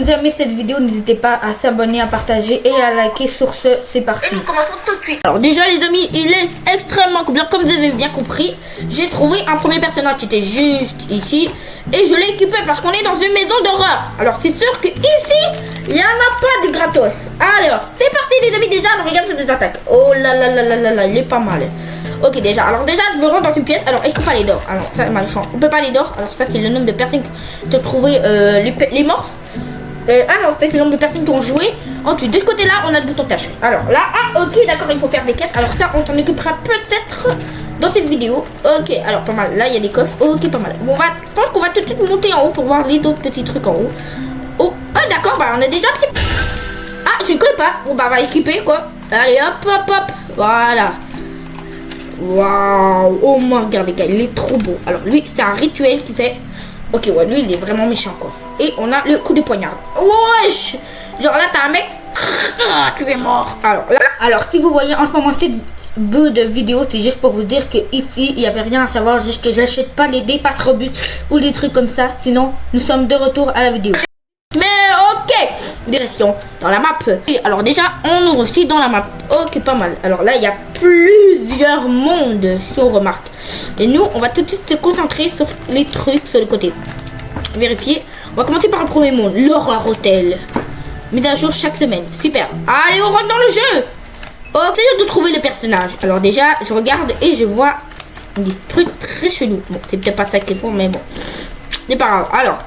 vous aimez cette vidéo, n'hésitez pas à s'abonner, à partager et à liker. Sur ce, c'est parti. Nous commençons tout de suite. Alors déjà les amis, il est extrêmement cool. Comme vous avez bien compris, j'ai trouvé un premier personnage qui était juste ici. Et je l'ai équipé parce qu'on est dans une maison d'horreur. Alors c'est sûr que ici, il n'y en a pas de gratos. Alors, c'est parti les amis déjà. Alors regarde cette attaque. Oh là là là là là là, il est pas mal. Ok déjà, alors déjà je me rends dans une pièce. Alors est-ce qu'on peut aller dehors? Alors ça c'est malchant, on peut pas aller dehors. Alors ça c'est le nombre de personnes qui ont trouvé les morts. Alors c'est le nombre de personnes qui ont joué. Ensuite de ce côté là on a le bouton tâche. Alors là, ah ok d'accord, il faut faire des quêtes. Alors ça on s'en occupera peut-être dans cette vidéo. Ok, alors pas mal, là il y a des coffres. Ok pas mal, bon, je pense qu'on va tout de suite monter en haut pour voir les autres petits trucs en haut. Oh, d'accord, bah on a déjà un petit... Ah je ne connais pas. Bon bah on va équiper quoi. Allez hop hop hop. Voilà. Waouh, oh moi regardez gars, il est trop beau. Alors lui c'est un rituel qui fait. Ok ouais, lui il est vraiment méchant quoi. Et on a le coup de poignard. Wesh. Genre là t'as un mec. Ah, tu es mort. Alors si vous voyez en ce moment cette bout de vidéo, c'est juste pour vous dire que ici il n'y avait rien à savoir, juste que j'achète pas les dépasses rebut ou des trucs comme ça. Sinon nous sommes de retour à la vidéo. Mais ok, direction dans la map. Et alors déjà on ouvre aussi dans la map. Ok pas mal. Alors là il y a plusieurs mondes si on remarque. Et nous on va tout de suite se concentrer sur les trucs sur le côté. Vérifier. On va commencer par le premier monde, l'horreur hôtel. Mise à jour chaque semaine. Super. Allez on rentre dans le jeu. Ok, c'est de trouver le personnage. Alors déjà je regarde et je vois des trucs très chelous. Bon c'est peut-être pas ça qu'il faut mais bon. C'est pas grave. Alors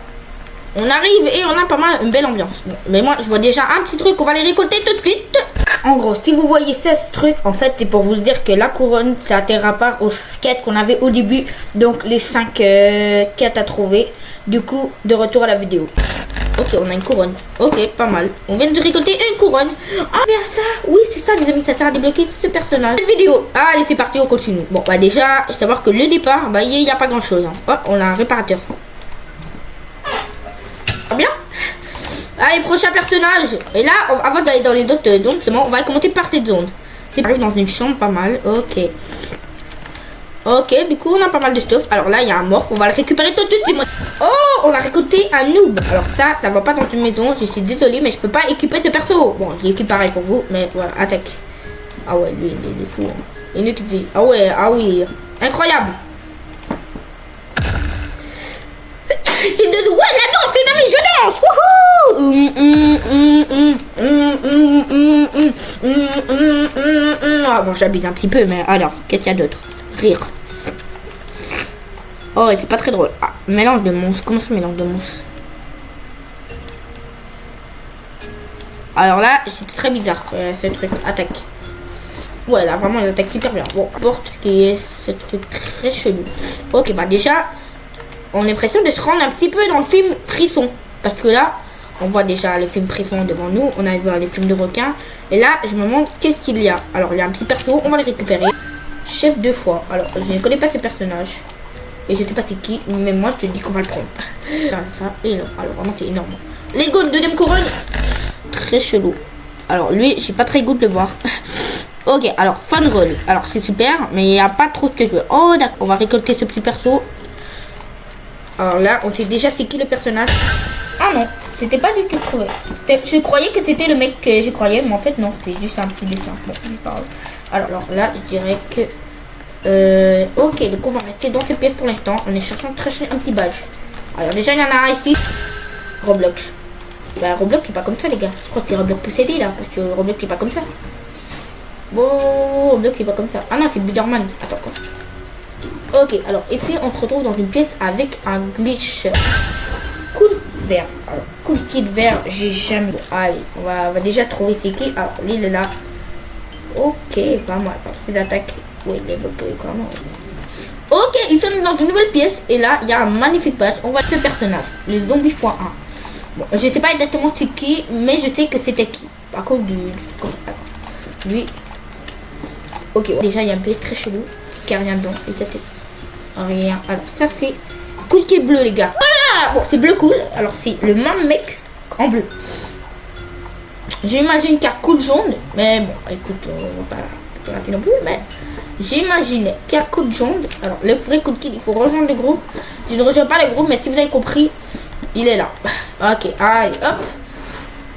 on arrive et on a pas mal une belle ambiance. Bon, mais moi je vois déjà un petit truc, on va les récolter tout de suite. En gros, si vous voyez 16 trucs, en fait c'est pour vous dire que la couronne ça a été rapport aux quêtes qu'on avait au début. Donc les 5 quêtes à trouver. Du coup, de retour à la vidéo. Ok, on a une couronne. Ok, pas mal. On vient de récolter une couronne. Ah, bien ça. Oui, c'est ça les amis, ça sert à débloquer ce personnage. Cette vidéo. Allez, c'est parti, on continue. Bon, bah déjà, savoir que le départ, bah il n'y a pas grand chose. Hein. Hop, on a un réparateur. Bien. Allez, prochain personnage. Et là, avant d'aller dans les autres zones, on va commencer par cette zone. C'est arrive dans une chambre, pas mal. Ok. Ok, du coup, on a pas mal de stuff. Alors là, il y a un morph. On va le récupérer tout de suite. Oh, on a récolté un noob. Alors ça va pas dans une maison. Je suis désolée, mais je peux pas équiper ce perso. Bon, je l'équipe pareil pour vous. Mais voilà, attaque. Ah ouais, lui, il est fou. Hein. Il est qui dit. Ah ouais, ah oui. Incroyable. Ouais, la danse, les amis, je danse. Wouhou. Ah bon, j'habite un petit peu, mais alors, qu'est-ce qu'il y a d'autre? Rire. Oh, c'est pas très drôle. Ah, mélange de monstres. Comment ça, mélange de monstres? Alors là, c'est très bizarre, ce truc. Attaque. Ouais, là, vraiment, il attaque super bien. Bon, porte qui est ce truc très chelou. Ok, bah déjà... On est pressé de se rendre un petit peu dans le film Frisson. Parce que là, on voit déjà les films Frisson devant nous. On a vu les films de requins. Et là, je me demande qu'est-ce qu'il y a. Alors, il y a un petit perso. On va le récupérer. Chef de foi. Alors, je ne connais pas ce personnage. Et je ne sais pas c'est qui. Mais moi, je te dis qu'on va le prendre. Ça, et non. Alors, vraiment, c'est énorme. Les gones, deuxième couronne. Très chelou. Alors, lui, j'ai pas très goût de le voir. Ok, alors, fun roll. Alors, c'est super. Mais il n'y a pas trop ce que je veux. Oh, d'accord. On va récolter ce petit perso. Alors là, on sait déjà c'est qui le personnage. Ah non, c'était pas du tout trouvé. Je croyais que c'était le mec que je croyais, mais en fait non, c'est juste un petit dessin. Bon, alors là, je dirais que... ok, donc on va rester dans cette pièce pour l'instant. On est cherchant de chercher un petit badge. Alors déjà, il y en a un ici. Roblox. Bah, Roblox est pas comme ça, les gars. Je crois que c'est Roblox possédé là, parce que Roblox est pas comme ça. Bon, Roblox est pas comme ça. Ah non, c'est Biderman. Attends, quoi. Ok, alors ici on se retrouve dans une pièce avec un glitch. Cool vert. Alors, cool kit vert, j'ai jamais. Bon, allez, on va déjà trouver c'est qui. Alors, il est là. Ok, pas mal. C'est d'attaque. Oui, il évoque quand même. Ok, ils sont dans une nouvelle pièce. Et là, il y a un magnifique badge. On voit ce personnage, le zombie x1. Bon, je sais pas exactement c'est qui, mais je sais que c'était qui. Par contre, alors, lui. Ok, déjà, il y a un pièce très chelou. Qui a rien dedans. Et ça, rien. Alors ça c'est cool qui est bleu les gars. Voilà. Bon c'est bleu cool. Alors c'est le même mec en bleu. J'imagine qu'il y a cool jaune. Mais bon écoute on va pas rater non plus. Mais j'imagine qu'il y a cool jaune. Alors le vrai cool kid il faut rejoindre le groupe. Je ne rejoins pas le groupe mais si vous avez compris il est là. Ok allez hop.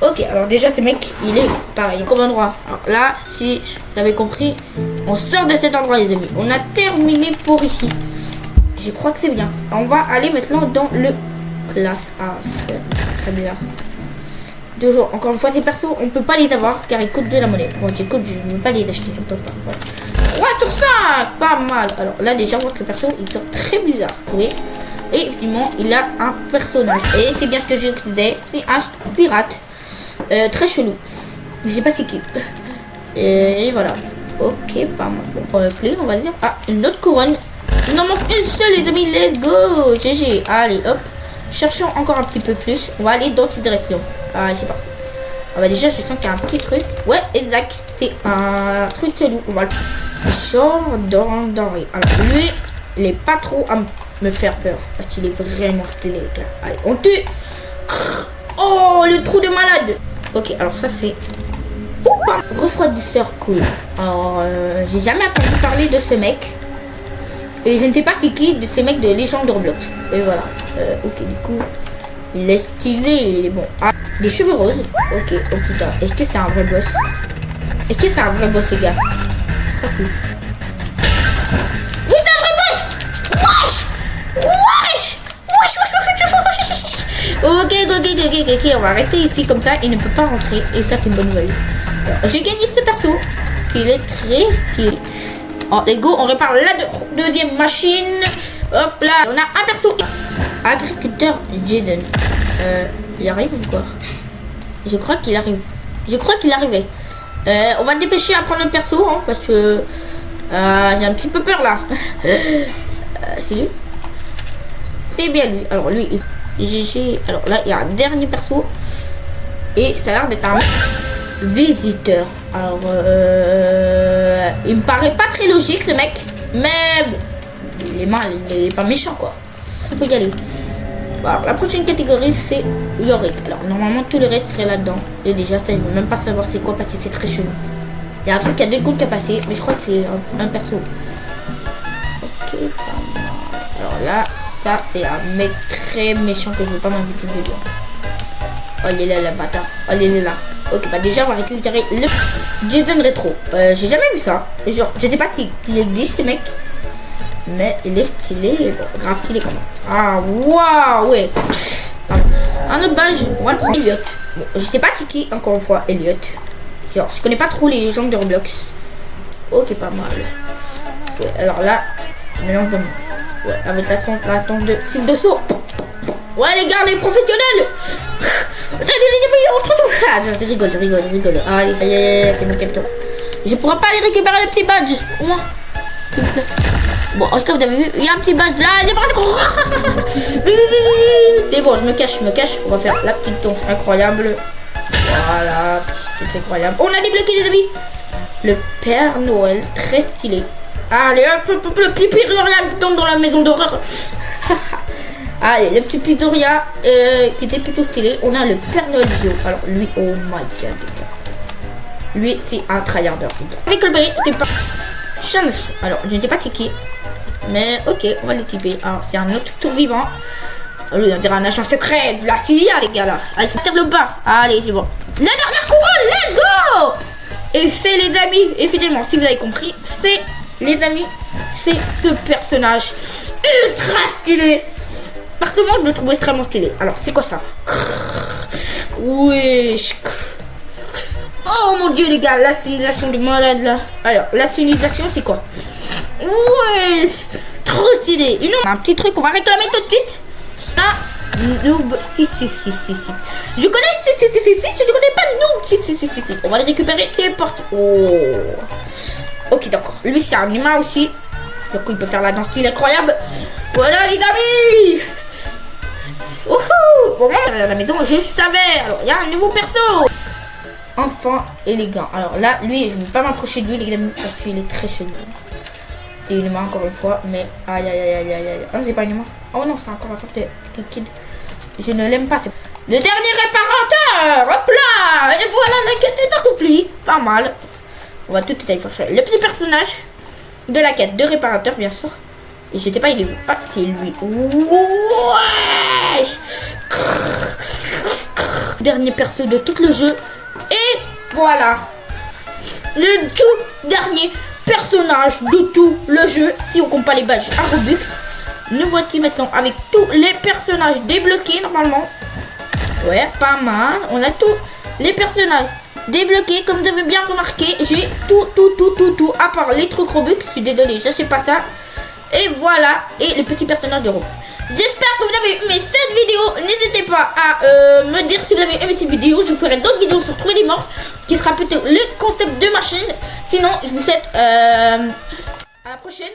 Ok, alors déjà ce mec, il est pareil, comme endroit. Alors là, si vous avez compris, on sort de cet endroit les amis. On a terminé pour ici. Je crois que c'est bien. On va aller maintenant dans le classe A. C'est très bizarre. Toujours, encore une fois, ces persos, on peut pas les avoir car ils coûtent de la monnaie. Bon, j'écoute, je ne veux pas les acheter, ça me tente pas. Voilà. 3 sur 5, pas mal. Alors là, déjà, on voit que le perso, il sort très bizarre. Oui. Et effectivement, il a un personnage. Et c'est bien ce que je disais, c'est un pirate. Très chelou. Je sais pas c'est qui. Et voilà. Ok, pas mal. Bon, clé, on va dire. Ah, une autre couronne. Il en manque une seule, les amis. Let's go. GG. Allez, hop. Cherchons encore un petit peu plus. On va aller dans cette direction. Ah, c'est parti. Ah bah déjà, je sens qu'il y a un petit truc. Ouais, exact. C'est un truc chelou. On va le... Genre d'Henri. Alors, lui, il est pas trop à me faire peur. Parce qu'il est vraiment stylé, les gars. Allez, on tue. Oh, le trou de malade. Ok, alors ça, c'est... Refroidisseur cool. Alors, j'ai jamais entendu parler de ce mec. Et je ne sais pas c'est qui de ces mecs de légende de Roblox. Et voilà. Ok, du coup, il est stylé. Il est bon. Ah, des cheveux roses. Ok, oh putain. Est-ce que c'est un vrai boss? Est-ce que c'est un vrai boss, les gars? Je crois que oui. Oui, c'est un vrai boss! Wesh! Wesh! Ok, on va rester ici comme ça. Il ne peut pas rentrer. Et ça, c'est une bonne nouvelle. J'ai gagné de ce perso. Qu'il est très stylé. Oh, let's go, on répare la deuxième machine. Hop là, on a un perso. Agriculteur Jaden. Il arrive ou quoi? Je crois qu'il arrive. Je crois qu'il arrivait. On va dépêcher à prendre le perso, hein, parce que j'ai un petit peu peur là. C'est lui. C'est bien lui. Alors lui, GG. Alors là, il y a un dernier perso. Et ça a l'air d'être un visiteur. Alors, il me paraît pas très logique, ce mec. Mais bon, il est mal, il est pas méchant, quoi. On peut y aller. Alors, la prochaine catégorie, c'est Yorick. Alors, normalement, tout le reste serait là-dedans. Et déjà, ça, je ne veux même pas savoir c'est quoi parce que c'est très chelou. Il y a un truc à 2 comptes qui a passé, mais je crois que c'est un perso. Ok, pas mal. Alors là, ça, c'est un mec très méchant que je veux pas m'inviter dedans. Oh, il est là, le bâtard. Oh, il est là. Ok, bah déjà, on va récupérer le Jaden Retro. J'ai jamais vu ça. Genre, je sais pas s'il existe, ce mec. Mais il est stylé. Bon, grave stylé quand même. Ah, waouh, ouais. Un autre badge, on va le prendre. Elliot. Bon, je sais pas c'est qui, encore une fois, Elliot. Genre, je connais pas trop les légendes de Roblox. Ok, pas mal. Ouais, alors là, mélange de monstres. Ouais, avec la tente de style de saut. Ouais, les gars, les professionnels. Ah, je rigole. Ah, allez, c'est mon capteur. Je pourrais pas aller récupérer le petit badge. Au moins, s'il vous plaît. Bon, en tout cas, vous avez vu, il y a un petit badge là. C'est bon, je me cache. On va faire la petite danse incroyable. Voilà, c'est incroyable. On a débloqué, les amis. Le Père Noël, très stylé. Allez, hop, le petit Pizzeria qui tombe dans la maison d'horreur. Allez, le petit Pizzeria qui était plutôt stylé. On a le Père Noël Joe. Alors, lui, oh my god, les gars. Lui, c'est un tryharder. Récupérer, c'est pas. Chance. Alors, je ne sais pas c'est qui. Mais ok, on va l'équiper. Alors, c'est un autre tour vivant. Lui, on dirait un agent secret de la CIA, les gars, là. Allez, tire le bar. Allez, c'est bon. La dernière couronne, let's go! Et c'est, les amis, évidemment, si vous avez compris, c'est, les amis, c'est ce personnage ultra stylé. Personnellement, je le trouve extrêmement stylé. Alors, c'est quoi ça? Wesh. Oh mon dieu, les gars, la signalisation du malade, là. Alors, la signalisation, c'est quoi? Wesh. Trop stylé. Et nous, un petit truc, on va réclamer tout de suite. Ah, noob, si. Je connais si, je connais pas noob, si. On va les récupérer, c'est parti. Oh. Ok, d'accord. Lui, c'est un humain aussi. Du coup, il peut faire la danse, il est incroyable. Voilà, les amis. Wouhou. Bon, moi, à la maison, je savais. Alors, il y a un nouveau perso. Enfin, élégant. Alors là, lui, je ne vais pas m'approcher de lui, les amis, parce qu'il est très chelou. C'est une humain encore une fois, mais aïe. Ah non, c'est pas une humain. Oh non, c'est encore un forte kid. Je ne l'aime pas. Le dernier réparateur. Hop là. Et voilà, la quête est accomplie. Pas mal. On va tout aller chercher le petit personnage de la quête de réparateur, bien sûr. Et je sais pas, il est où? Ah, c'est lui. Wesh. dernier perso de tout le jeu. Et voilà, le tout dernier personnage de tout le jeu. Si on compte pas les badges à Robux, nous voici maintenant avec tous les personnages débloqués normalement. Ouais, pas mal. On a tous les personnages débloqués. Comme vous avez bien remarqué, j'ai tout, à part les trucs Robux. Je suis désolé, je sais pas ça. Et voilà, et le petit personnage de Robux. J'espère que vous avez aimé cette vidéo. N'hésitez pas à me dire si vous avez aimé cette vidéo. Je ferai d'autres vidéos sur trouver des morphes, qui sera plutôt le concept de machine. Sinon, je vous souhaite à la prochaine.